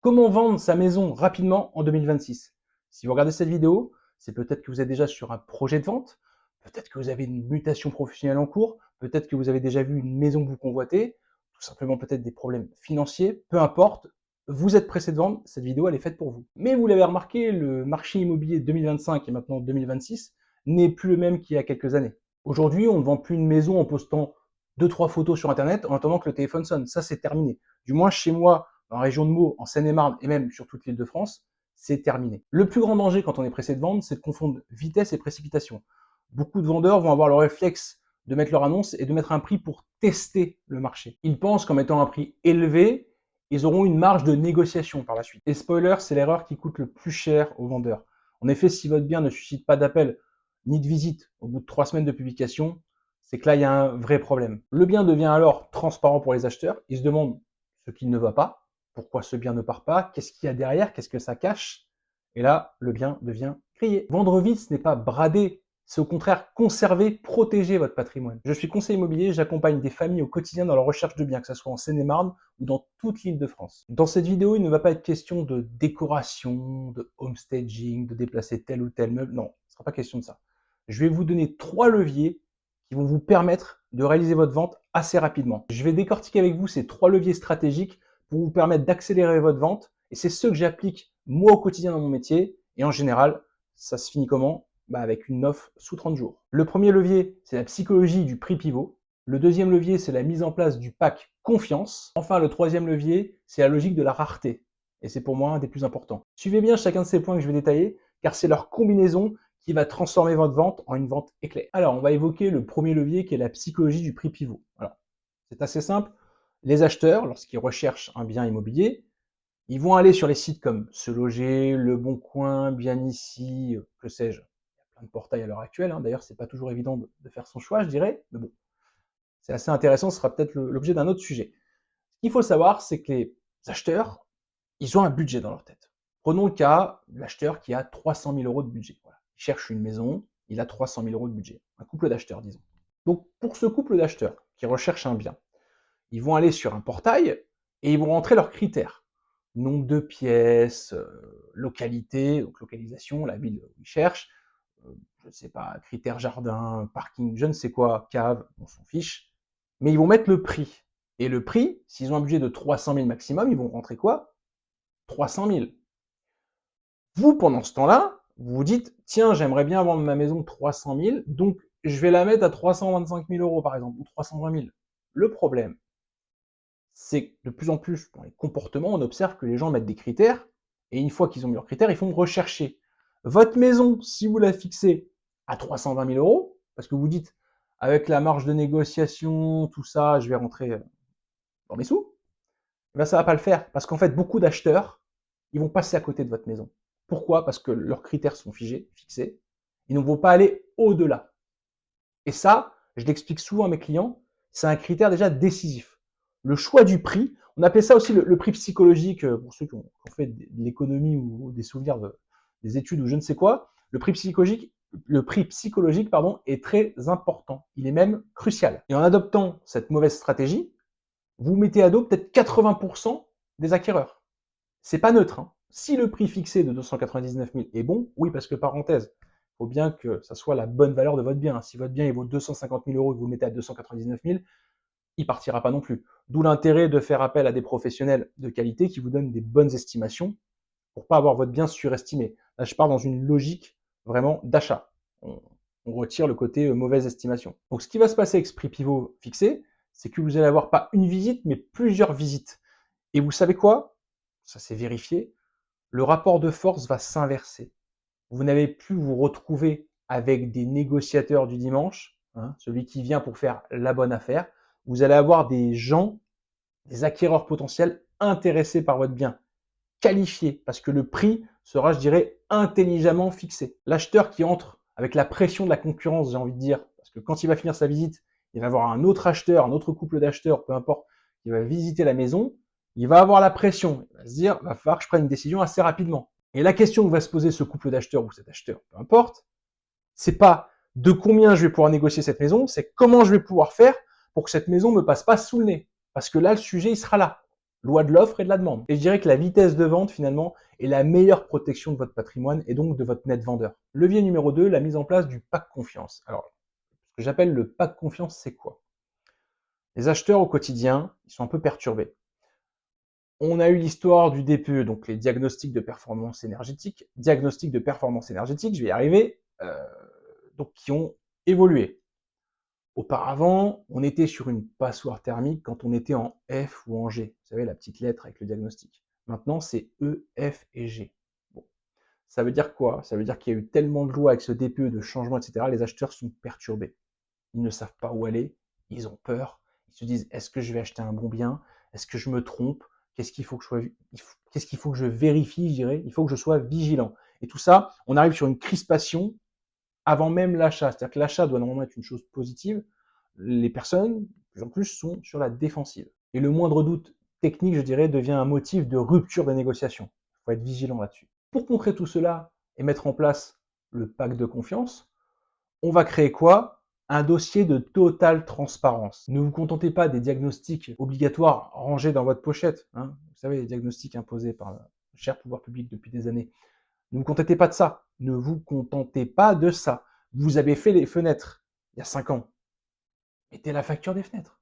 Comment vendre sa maison rapidement en 2026? Si vous regardez cette vidéo, c'est peut-être que vous êtes déjà sur un projet de vente, peut-être que vous avez une mutation professionnelle en cours, peut-être que vous avez déjà vu une maison que vous convoitez, tout simplement peut-être des problèmes financiers, peu importe, vous êtes pressé de vendre, cette vidéo elle est faite pour vous. Mais vous l'avez remarqué, le marché immobilier 2025 et maintenant 2026 n'est plus le même qu'il y a quelques années. Aujourd'hui, on ne vend plus une maison en postant 2-3 photos sur internet en attendant que le téléphone sonne. Ça, c'est terminé. Du moins chez moi, en région de Meaux, en Seine-et-Marne et même sur toute l'île de France, c'est terminé. Le plus grand danger quand on est pressé de vendre, c'est de confondre vitesse et précipitation. Beaucoup de vendeurs vont avoir le réflexe de mettre leur annonce et de mettre un prix pour tester le marché. Ils pensent qu'en mettant un prix élevé, ils auront une marge de négociation par la suite. Et spoiler, c'est l'erreur qui coûte le plus cher aux vendeurs. En effet, si votre bien ne suscite pas d'appel ni de visite au bout de 3 semaines de publication, c'est que là, il y a un vrai problème. Le bien devient alors transparent pour les acheteurs. Ils se demandent ce qui ne va pas, pourquoi ce bien ne part pas, qu'est-ce qu'il y a derrière, qu'est-ce que ça cache. Et là, le bien devient crié. Vendre vite, ce n'est pas brader, c'est au contraire conserver, protéger votre patrimoine. Je suis conseiller immobilier, j'accompagne des familles au quotidien dans leur recherche de biens, que ce soit en Seine-et-Marne ou dans toute l'île de France. Dans cette vidéo, il ne va pas être question de décoration, de homestaging, de déplacer tel ou tel meuble. Non, ce ne sera pas question de ça. Je vais vous donner 3 leviers qui vont vous permettre de réaliser votre vente assez rapidement. Je vais décortiquer avec vous ces 3 leviers stratégiques pour vous permettre d'accélérer votre vente. Et c'est ceux que j'applique moi au quotidien dans mon métier. Et en général, ça se finit comment? Avec une offre sous 30 jours. Le premier levier, c'est la psychologie du prix pivot. Le deuxième levier, c'est la mise en place du pack confiance. Enfin, le troisième levier, c'est la logique de la rareté. Et c'est pour moi un des plus importants. Suivez bien chacun de ces points que je vais détailler, car c'est leur combinaison qui va transformer votre vente en une vente éclair. Alors, on va évoquer le premier levier qui est la psychologie du prix pivot. Alors, c'est assez simple. Les acheteurs, lorsqu'ils recherchent un bien immobilier, ils vont aller sur les sites comme Se Loger, Le Bon Coin, Bien Ici, que sais-je. Il y a plein de portails à l'heure actuelle. D'ailleurs, c'est pas toujours évident de faire son choix, je dirais. Mais bon, c'est assez intéressant. Ce sera peut-être l'objet d'un autre sujet. Ce qu'il faut savoir, c'est que les acheteurs, ils ont un budget dans leur tête. Prenons le cas de l'acheteur qui a 300 000 € de budget. Voilà. Il cherche une maison, il a 300 000 € de budget. Un couple d'acheteurs, disons. Donc, pour ce couple d'acheteurs qui recherche un bien, ils vont aller sur un portail et ils vont rentrer leurs critères. Nombre de pièces, localité, donc localisation, la ville où ils cherchent, je ne sais pas, critères jardin, parking, je ne sais quoi, cave, on s'en fiche. Mais ils vont mettre le prix. Et le prix, s'ils ont un budget de 300 000 maximum, ils vont rentrer quoi? 300 000. Vous, pendant ce temps-là, vous vous dites, tiens, j'aimerais bien vendre ma maison 300 000, donc je vais la mettre à 325 000 € par exemple, ou 320 000. Le problème, c'est que de plus en plus, dans les comportements, on observe que les gens mettent des critères, et une fois qu'ils ont mis leurs critères, ils font rechercher. Votre maison, si vous la fixez à 320 000 €, parce que vous dites, avec la marge de négociation, tout ça, je vais rentrer dans mes sous, ça va pas le faire, parce qu'en fait, beaucoup d'acheteurs, ils vont passer à côté de votre maison. Pourquoi? Parce que leurs critères sont figés, fixés. Ils ne vont pas aller au-delà. Et ça, je l'explique souvent à mes clients, c'est un critère déjà décisif. Le choix du prix, on appelle ça aussi le prix psychologique, pour ceux qui ont fait de l'économie ou des souvenirs des études ou je ne sais quoi. Le prix psychologique, est très important. Il est même crucial. Et en adoptant cette mauvaise stratégie, vous mettez à dos peut-être 80% des acquéreurs. C'est pas neutre. Si le prix fixé de 299 000 est bon, oui, parce que parenthèse, il faut bien que ça soit la bonne valeur de votre bien. Si votre bien il vaut 250 000 € et que vous le mettez à 299 000, il partira pas non plus. D'où l'intérêt de faire appel à des professionnels de qualité qui vous donnent des bonnes estimations pour pas avoir votre bien surestimé. Là, je pars dans une logique vraiment d'achat. On retire le côté mauvaise estimation. Donc, ce qui va se passer avec ce prix pivot fixé, c'est que vous allez avoir pas une visite, mais plusieurs visites. Et vous savez quoi? Ça s'est vérifié. Le rapport de force va s'inverser. Vous n'allez plus vous retrouver avec des négociateurs du dimanche, celui qui vient pour faire la bonne affaire. Vous allez avoir des gens, des acquéreurs potentiels intéressés par votre bien, qualifiés, parce que le prix sera, je dirais, intelligemment fixé. L'acheteur qui entre avec la pression de la concurrence, j'ai envie de dire, parce que quand il va finir sa visite, il va avoir un autre acheteur, un autre couple d'acheteurs, peu importe, qui va visiter la maison, il va avoir la pression, il va se dire, il va falloir que je prenne une décision assez rapidement. Et la question que va se poser ce couple d'acheteurs ou cet acheteur, peu importe, c'est pas de combien je vais pouvoir négocier cette maison, c'est comment je vais pouvoir faire pour que cette maison me passe pas sous le nez. Parce que là, le sujet, il sera là. Loi de l'offre et de la demande. Et je dirais que la vitesse de vente, finalement, est la meilleure protection de votre patrimoine et donc de votre net vendeur. Levier numéro 2, la mise en place du pack confiance. Alors, ce que j'appelle le pack confiance, c'est quoi? Les acheteurs au quotidien, ils sont un peu perturbés. On a eu l'histoire du DPE, donc les diagnostics de performance énergétique. Diagnostics de performance énergétique, je vais y arriver, donc qui ont évolué. Auparavant, on était sur une passoire thermique quand on était en F ou en G. Vous savez, la petite lettre avec le diagnostic. Maintenant, c'est E, F et G. Bon. Ça veut dire quoi? Ça veut dire qu'il y a eu tellement de lois avec ce DPE, de changements, etc. Les acheteurs sont perturbés. Ils ne savent pas où aller, ils ont peur. Ils se disent, est-ce que je vais acheter un bon bien? Est-ce que je me trompe? Qu'est-ce qu'il faut que qu'est-ce qu'il faut que je vérifie, je dirais? Il faut que je sois vigilant. Et tout ça, on arrive sur une crispation avant même l'achat. C'est-à-dire que l'achat doit normalement être une chose positive. Les personnes, de plus en plus, sont sur la défensive. Et le moindre doute technique, je dirais, devient un motif de rupture des négociations. Il faut être vigilant là-dessus. Pour contrer tout cela et mettre en place le pacte de confiance, on va créer quoi? Un dossier de totale transparence. Ne vous contentez pas des diagnostics obligatoires rangés dans votre pochette. Hein. Vous savez, les diagnostics imposés par le cher pouvoir public depuis des années. Ne vous contentez pas de ça. Ne vous contentez pas de ça. Vous avez fait les fenêtres il y a 5 ans. Mettez la facture des fenêtres.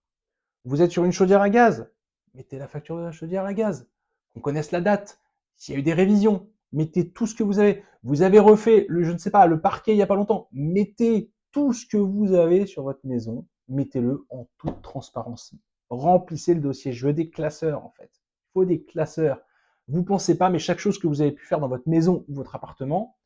Vous êtes sur une chaudière à gaz. Mettez la facture de la chaudière à gaz. Qu'on connaisse la date. S'il y a eu des révisions, mettez tout ce que vous avez. Vous avez refait le, je ne sais pas, le parquet il n'y a pas longtemps. Mettez tout ce que vous avez sur votre maison. Mettez-le en toute transparence. Remplissez le dossier. Je veux des classeurs, en fait. Il faut des classeurs. Vous pensez pas, mais chaque chose que vous avez pu faire dans votre maison ou votre appartement,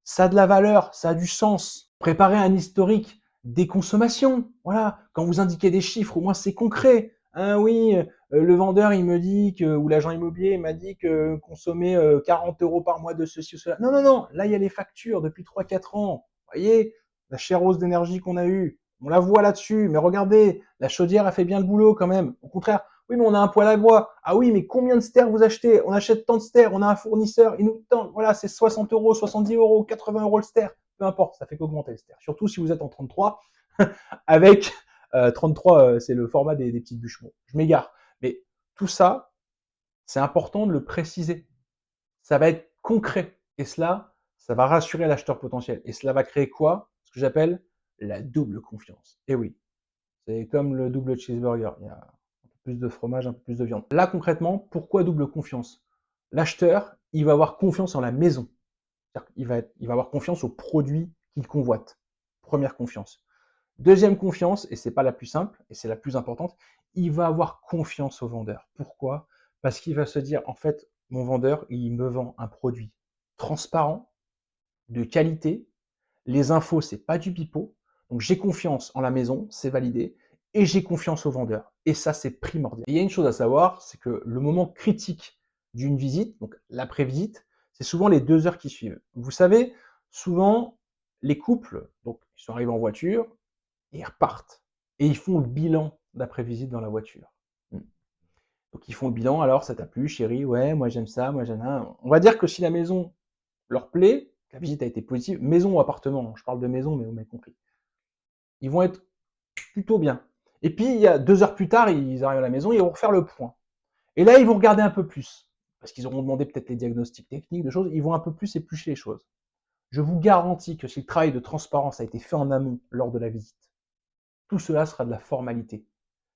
ça a de la valeur, ça a du sens. Préparez un historique des consommations. Voilà, quand vous indiquez des chiffres, au moins c'est concret. Hein, oui, le vendeur il me dit que, ou l'agent immobilier m'a dit que consommer 40 € par mois de ceci ou cela. Non, non, non, là il y a les factures depuis 3-4 ans. Vous voyez, la chère hausse d'énergie qu'on a eue, on la voit là-dessus, mais regardez, la chaudière a fait bien le boulot quand même. Au contraire, oui, mais on a un poêle à bois. Ah oui, mais combien de stères vous achetez? On achète tant de stères, on a un fournisseur, il nous tend, voilà, c'est 60 €, 70 €, 80 € le stère. Peu importe, ça fait qu'augmenter le stère. Surtout si vous êtes en 33, avec 33, c'est le format des petites bûches. Bon, je m'égare. Mais tout ça, c'est important de le préciser. Ça va être concret. Et cela, ça va rassurer l'acheteur potentiel. Et cela va créer quoi? Ce que j'appelle la double confiance. Et oui, c'est comme le double cheeseburger. Il y a un peu plus de fromage, un peu plus de viande. Là, concrètement, pourquoi double confiance? L'acheteur, il va avoir confiance en la maison. Il va avoir confiance au produit qu'il convoite. Première confiance. Deuxième confiance, et c'est pas la plus simple, et c'est la plus importante, il va avoir confiance au vendeur. Pourquoi? Parce qu'il va se dire, en fait, mon vendeur, il me vend un produit transparent, de qualité, les infos, c'est pas du pipeau, donc j'ai confiance en la maison, c'est validé, et j'ai confiance au vendeur. Et ça, c'est primordial. Et il y a une chose à savoir, c'est que le moment critique d'une visite, donc l'après-visite, c'est souvent les 2 heures qui suivent. Vous savez, souvent, les couples, donc ils sont arrivés en voiture, et ils repartent. Et ils font le bilan d'après-visite dans la voiture. Donc ils font le bilan, alors ça t'a plu, chérie? Ouais, moi j'aime ça, moi j'aime ça. On va dire que si la maison leur plaît, la visite a été positive, maison ou appartement, je parle de maison, mais vous m'avez compris. Ils vont être plutôt bien. Et puis, il y a 2 heures plus tard, ils arrivent à la maison, ils vont refaire le point. Et là, ils vont regarder un peu plus. Parce qu'ils auront demandé peut-être les diagnostics techniques, de choses, ils vont un peu plus éplucher les choses. Je vous garantis que si le travail de transparence a été fait en amont lors de la visite, tout cela sera de la formalité.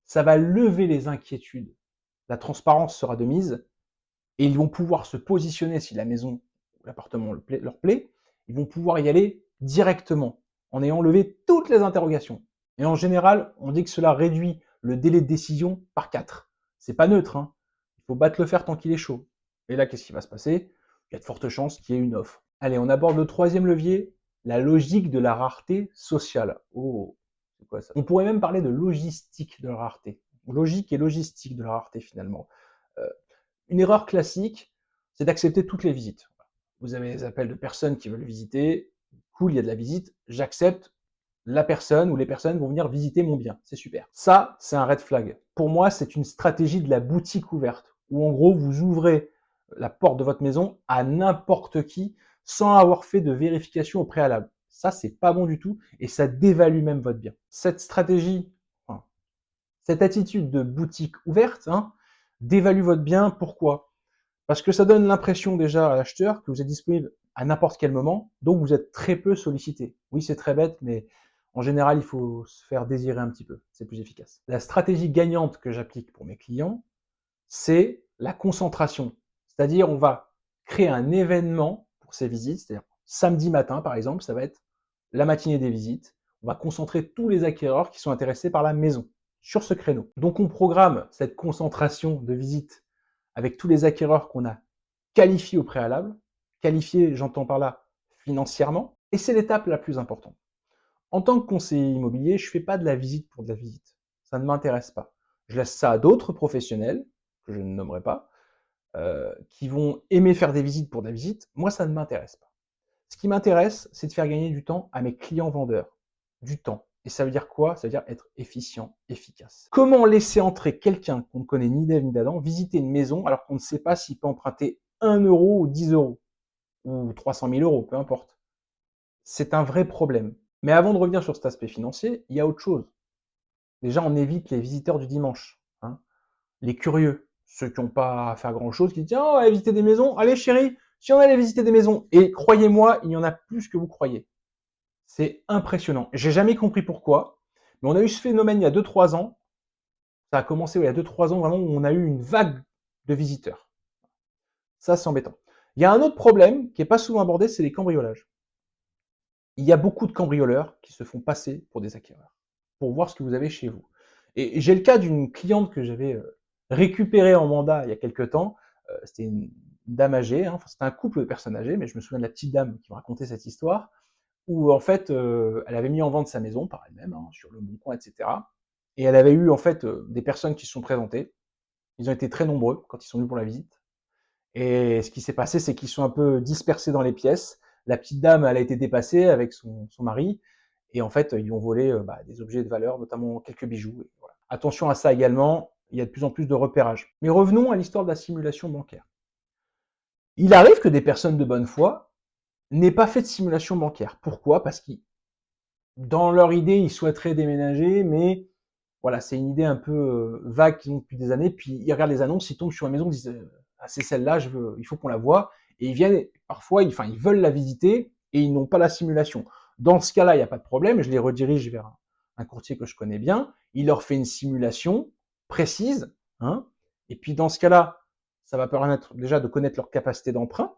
Ça va lever les inquiétudes. La transparence sera de mise et ils vont pouvoir se positionner si la maison ou l'appartement leur plaît. Ils vont pouvoir y aller directement en ayant levé toutes les interrogations. Et en général, on dit que cela réduit le délai de décision par 4. C'est pas neutre, hein. Il faut battre le fer tant qu'il est chaud. Et là, qu'est-ce qui va se passer? Il y a de fortes chances qu'il y ait une offre. Allez, on aborde le troisième levier, la logique de la rareté sociale. Oh, c'est quoi ça? On pourrait même parler de logistique de la rareté. Logique et logistique de la rareté, finalement. Une erreur classique, c'est d'accepter toutes les visites. Vous avez des appels de personnes qui veulent visiter. Cool, il y a de la visite. J'accepte. La personne ou les personnes vont venir visiter mon bien. C'est super. Ça, c'est un red flag. Pour moi, c'est une stratégie de la boutique ouverte, où en gros, vous ouvrez la porte de votre maison à n'importe qui sans avoir fait de vérification au préalable. Ça, c'est pas bon du tout et ça dévalue même votre bien. Cette stratégie, enfin, cette attitude de boutique ouverte, hein, dévalue votre bien. Pourquoi? Parce que ça donne l'impression déjà à l'acheteur que vous êtes disponible à n'importe quel moment, donc vous êtes très peu sollicité. Oui, c'est très bête, mais en général, il faut se faire désirer un petit peu, c'est plus efficace. La stratégie gagnante que j'applique pour mes clients, c'est la concentration. C'est-à-dire, on va créer un événement pour ces visites, c'est-à-dire samedi matin, par exemple, ça va être la matinée des visites. On va concentrer tous les acquéreurs qui sont intéressés par la maison sur ce créneau. Donc, on programme cette concentration de visites avec tous les acquéreurs qu'on a qualifiés au préalable. Qualifiés, j'entends par là financièrement, et c'est l'étape la plus importante. En tant que conseiller immobilier, je ne fais pas de la visite pour de la visite. Ça ne m'intéresse pas. Je laisse ça à d'autres professionnels, que je ne nommerai pas, qui vont aimer faire des visites pour des visites. Moi, ça ne m'intéresse pas. Ce qui m'intéresse, c'est de faire gagner du temps à mes clients vendeurs. Du temps. Et ça veut dire quoi? Ça veut dire être efficient, efficace. Comment laisser entrer quelqu'un qu'on ne connaît ni d'Ève ni d'Adam, visiter une maison alors qu'on ne sait pas s'il peut emprunter 1 euro ou 10 euros ou 300 000 euros, peu importe. C'est un vrai problème. Mais avant de revenir sur cet aspect financier, il y a autre chose. Déjà, on évite les visiteurs du dimanche, hein. Les curieux, ceux qui n'ont pas à faire grand-chose, qui disent «Oh, on va aller visiter des maisons. Allez chérie, si on allait visiter des maisons». Et croyez-moi, il y en a plus que vous croyez. C'est impressionnant. J'ai jamais compris pourquoi, mais on a eu ce phénomène il y a 2-3 ans. Ça a commencé il y a 2-3 ans, vraiment, où on a eu une vague de visiteurs. Ça, c'est embêtant. Il y a un autre problème qui n'est pas souvent abordé, c'est les cambriolages. Il y a beaucoup de cambrioleurs qui se font passer pour des acquéreurs, pour voir ce que vous avez chez vous. Et j'ai le cas d'une cliente que j'avais récupérée en mandat il y a quelques temps. C'était une dame âgée, hein. Enfin, c'était un couple de personnes âgées, mais je me souviens de la petite dame qui me racontait cette histoire, où en fait, elle avait mis en vente sa maison par elle-même, hein, sur le bon coin, etc. Et elle avait eu en fait des personnes qui se sont présentées. Ils ont été très nombreux quand ils sont venus pour la visite. Et ce qui s'est passé, c'est qu'ils sont un peu dispersés dans les pièces. La petite dame, elle a été dépassée avec son mari. Et en fait, ils ont volé des objets de valeur, notamment quelques bijoux. Et voilà. Attention à ça également, il y a de plus en plus de repérage. Mais revenons à l'histoire de la simulation bancaire. Il arrive que des personnes de bonne foi n'aient pas fait de simulation bancaire. Pourquoi? Parce qu'ils, dans leur idée, ils souhaiteraient déménager, mais voilà, c'est une idée un peu vague qu'ils ont depuis des années. Puis ils regardent les annonces, ils tombent sur une maison, ils disent ah, c'est celle-là, il faut qu'on la voie. Et ils viennent, parfois, ils veulent la visiter et ils n'ont pas la simulation. Dans ce cas-là, il n'y a pas de problème, je les redirige vers un courtier que je connais bien. Il leur fait une simulation précise, hein. Et puis dans ce cas-là, ça va permettre déjà de connaître leur capacité d'emprunt.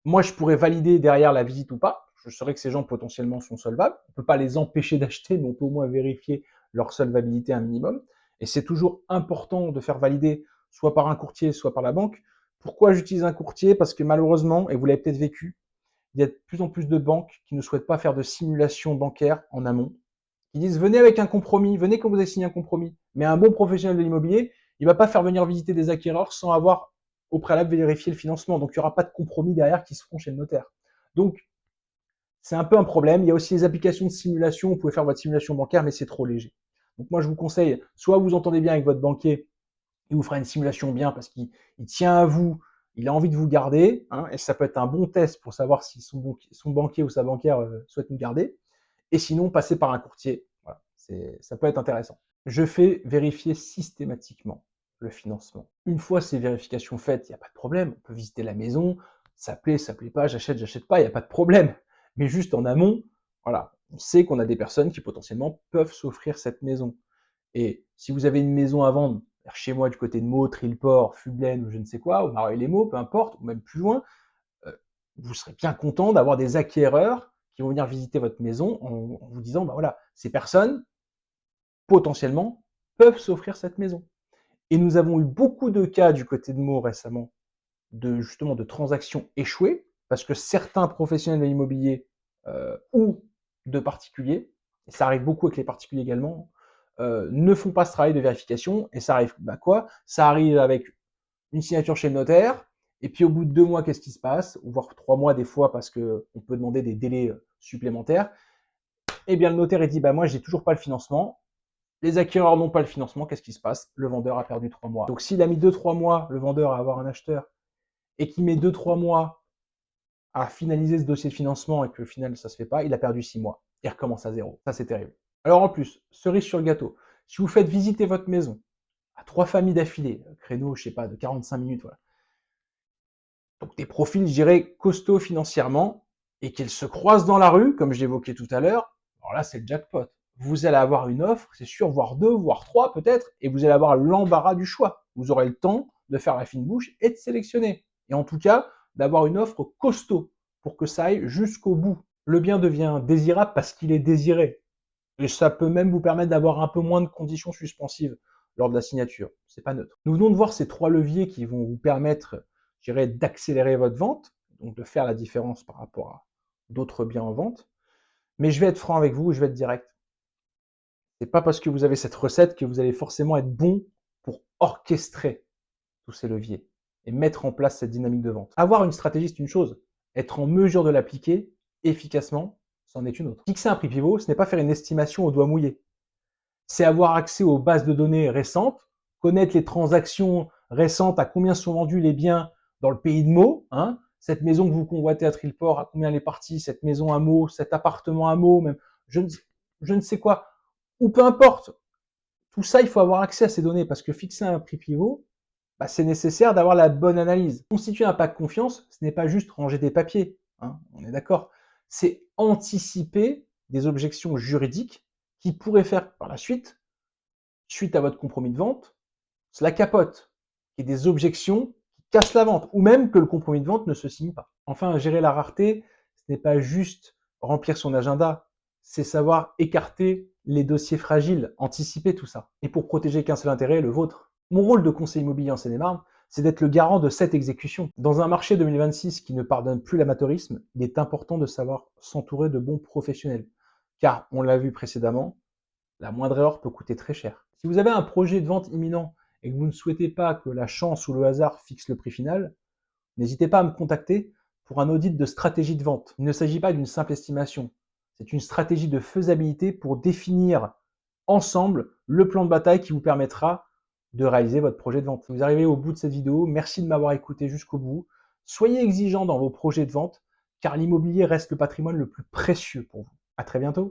Moi, je pourrais valider derrière la visite ou pas. Je saurais que ces gens potentiellement sont solvables. On ne peut pas les empêcher d'acheter, mais on peut au moins vérifier leur solvabilité un minimum. Et c'est toujours important de faire valider soit par un courtier, soit par la banque. Pourquoi j'utilise un courtier? Parce que malheureusement, et vous l'avez peut-être vécu, il y a de plus en plus de banques qui ne souhaitent pas faire de simulation bancaire en amont, qui disent venez avec un compromis, venez quand vous avez signé un compromis. Mais un bon professionnel de l'immobilier, il ne va pas faire venir visiter des acquéreurs sans avoir au préalable vérifié le financement. Donc il n'y aura pas de compromis derrière qui se feront chez le notaire. Donc c'est un peu un problème. Il y a aussi les applications de simulation. Vous pouvez faire votre simulation bancaire, mais c'est trop léger. Donc moi je vous conseille, soit vous entendez bien avec votre banquier, il vous fera une simulation bien parce qu'il tient à vous, il a envie de vous garder, hein, et ça peut être un bon test pour savoir si son banquier ou sa banquière souhaite nous garder. Et sinon, passer par un courtier, voilà, ça peut être intéressant. Je fais vérifier systématiquement le financement. Une fois ces vérifications faites, il n'y a pas de problème. On peut visiter la maison, ça plaît pas, j'achète pas, il n'y a pas de problème. Mais juste en amont, voilà, on sait qu'on a des personnes qui potentiellement peuvent s'offrir cette maison. Et si vous avez une maison à vendre, chez moi du côté de Meaux, Trilport, Fublaine ou je ne sais quoi, ou Mareuil-les-Maux, peu importe, ou même plus loin, vous serez bien content d'avoir des acquéreurs qui vont venir visiter votre maison en vous disant, bah voilà, ces personnes, potentiellement, peuvent s'offrir cette maison. Et nous avons eu beaucoup de cas du côté de Meaux récemment, justement de transactions échouées, parce que certains professionnels de l'immobilier ou de particuliers, et ça arrive beaucoup avec les particuliers également, ne font pas ce travail de vérification, et ça arrive quoi? Ça arrive avec une signature chez le notaire, et puis au bout de 2 mois, qu'est-ce qui se passe? Ou voire 3 mois des fois, parce qu'on peut demander des délais supplémentaires. Eh bien, le notaire, il dit, bah moi, j'ai toujours pas le financement. Les acquéreurs n'ont pas le financement, qu'est-ce qui se passe? Le vendeur a perdu 3 mois. Donc, s'il a mis 2-3 mois, le vendeur, à avoir un acheteur, et qu'il met 2-3 mois à finaliser ce dossier de financement et que au final, ça se fait pas, il a perdu 6 mois. Il recommence à zéro. Ça, c'est terrible. Alors, en plus, cerise sur le gâteau, si vous faites visiter votre maison à 3 familles d'affilée, créneau, je sais pas, de 45 minutes, voilà. Donc des profils, je dirais, costauds financièrement et qu'ils se croisent dans la rue, comme je l'évoquais tout à l'heure, alors là, c'est le jackpot. Vous allez avoir une offre, c'est sûr, voire 2, voire 3 peut-être, et vous allez avoir l'embarras du choix. Vous aurez le temps de faire la fine bouche et de sélectionner. Et en tout cas, d'avoir une offre costaud pour que ça aille jusqu'au bout. Le bien devient désirable parce qu'il est désiré. Et ça peut même vous permettre d'avoir un peu moins de conditions suspensives lors de la signature. C'est pas neutre. Nous venons de voir ces 3 leviers qui vont vous permettre, je dirais, d'accélérer votre vente, donc de faire la différence par rapport à d'autres biens en vente. Mais je vais être franc avec vous, je vais être direct. C'est pas parce que vous avez cette recette que vous allez forcément être bon pour orchestrer tous ces leviers et mettre en place cette dynamique de vente. Avoir une stratégie, c'est une chose. Être en mesure de l'appliquer efficacement, c'en est une autre. Fixer un prix pivot, ce n'est pas faire une estimation au doigt mouillé. C'est avoir accès aux bases de données récentes, connaître les transactions récentes, à combien sont vendus les biens dans le pays de Meaux, hein, cette maison que vous convoitez à Trilport, à combien elle est partie, cette maison à Meaux, cet appartement à Meaux, même, je ne sais quoi, ou peu importe. Tout ça, il faut avoir accès à ces données parce que fixer un prix pivot, bah, c'est nécessaire d'avoir la bonne analyse. Constituer un pack confiance, ce n'est pas juste ranger des papiers, hein, on est d'accord. C'est anticiper des objections juridiques qui pourraient faire par la suite, suite à votre compromis de vente, cela capote, et des objections qui cassent la vente, ou même que le compromis de vente ne se signe pas. Enfin, gérer la rareté, ce n'est pas juste remplir son agenda, c'est savoir écarter les dossiers fragiles, anticiper tout ça. Et pour protéger qu'un seul intérêt, le vôtre. Mon rôle de conseiller immobilier en Seine-et-Marne, c'est d'être le garant de cette exécution. Dans un marché 2026 qui ne pardonne plus l'amateurisme, il est important de savoir s'entourer de bons professionnels. Car, on l'a vu précédemment, la moindre erreur peut coûter très cher. Si vous avez un projet de vente imminent et que vous ne souhaitez pas que la chance ou le hasard fixe le prix final, n'hésitez pas à me contacter pour un audit de stratégie de vente. Il ne s'agit pas d'une simple estimation, c'est une stratégie de faisabilité pour définir ensemble le plan de bataille qui vous permettra de réaliser votre projet de vente. Si vous arrivez au bout de cette vidéo, merci de m'avoir écouté jusqu'au bout. Soyez exigeants dans vos projets de vente car l'immobilier reste le patrimoine le plus précieux pour vous. À très bientôt.